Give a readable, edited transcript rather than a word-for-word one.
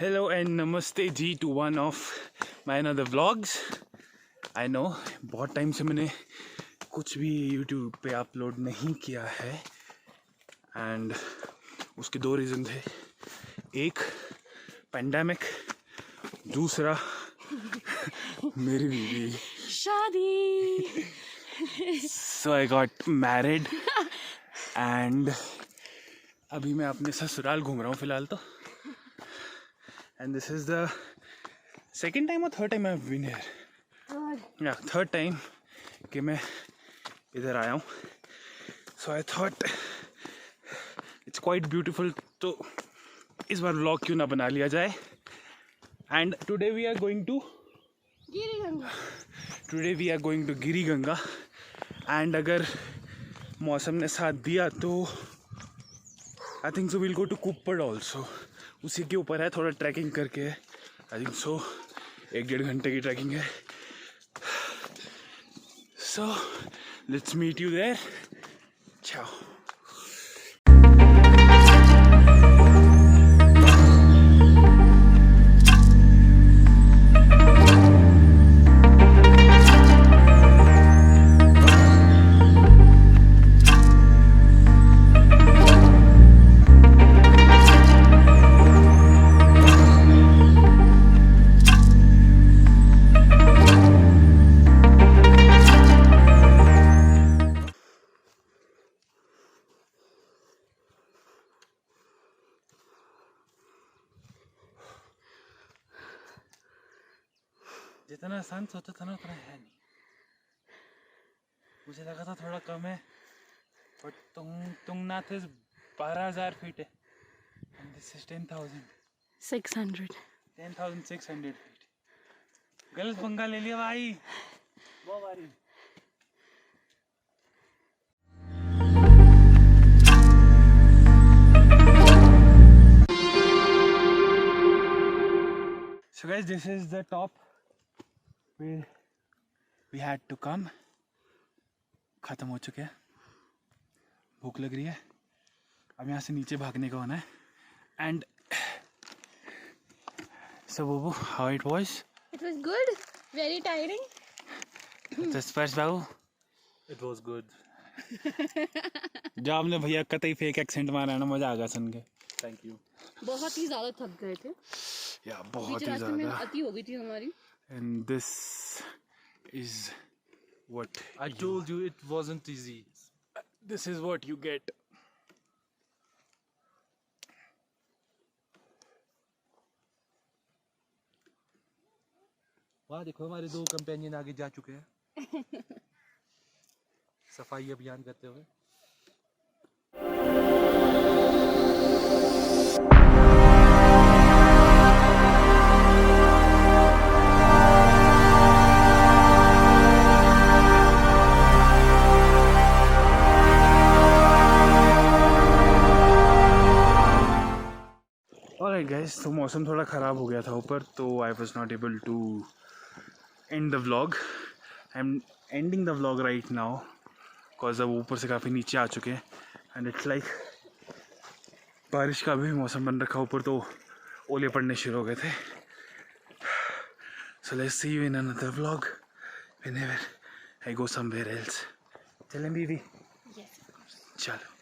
Hello and namaste G to one of my another vlogs. I know बहुत time से मैंने कुछ भी YouTube पे अपलोड नहीं किया है and उसके दो रीज़न थे. एक पैंडेमिक, दूसरा मेरी बीवी शादी. So I got married and अभी मैं अपने ससुराल घूम रहा हूँ फ़िलहाल तो. And this is the second time or third time I've been here. Yeah, third time कि मैं इधर आया हूँ. So I thought it's quite beautiful. तो इस बार vlog क्यों ना बना लिया जाए. And today we are going to GiriGanga. Today we are going to Giri Ganga. And अगर मौसम ने साथ दिया तो I think so we'll go to Kuppar also. उसी के ऊपर है, थोड़ा ट्रैकिंग करके है. आई थिंक सो 1-1.5 घंटे की ट्रैकिंग है. So let's meet you there. Ciao. जितना आसान सोचा था ना उतना है नहीं. मुझे लगा था थोड़ा कम है, बट तुंगनाथ 12,000 फीट है and this is 600. 10,600 फीट. गलत पंगा ले लिया भाई. बहुत भारी. So guys, this is the top where we had to come. खत्म हो चुके हैं. भूख लग रही है. अब यहाँ से नीचे भागने का होना है. And so Babu, how it was? It was good. Very tiring. Just first Babu. It was good. जो आपने भैया कतई फेक एक्सेंट मारा है ना, मजा आ गया सुन के. Thank you. बहुत ही ज़्यादा थक गए थे. या बहुत बीच ही रास्ते में ज़्यादा. अति हो गई थी हमारी. And this is what I told you it wasn't easy. this is what you get. वहाँ देखो हमारे 2 कंपेनियन आगे जा चुके हैं सफाई अभियान करते हुए. Alright guys, तो मौसम थोड़ा ख़राब हो गया था ऊपर, तो I was not able to end the vlog. I'm ending the vlog right now because अब ऊपर से काफ़ी नीचे आ चुके हैं and it's like बारिश का भी मौसम बन रखा ऊपर, तो ओले पड़ने शुरू हो गए थे. So let's see you in another vlog whenever I go somewhere else. चलें बीवी? Yes, of course. चलो.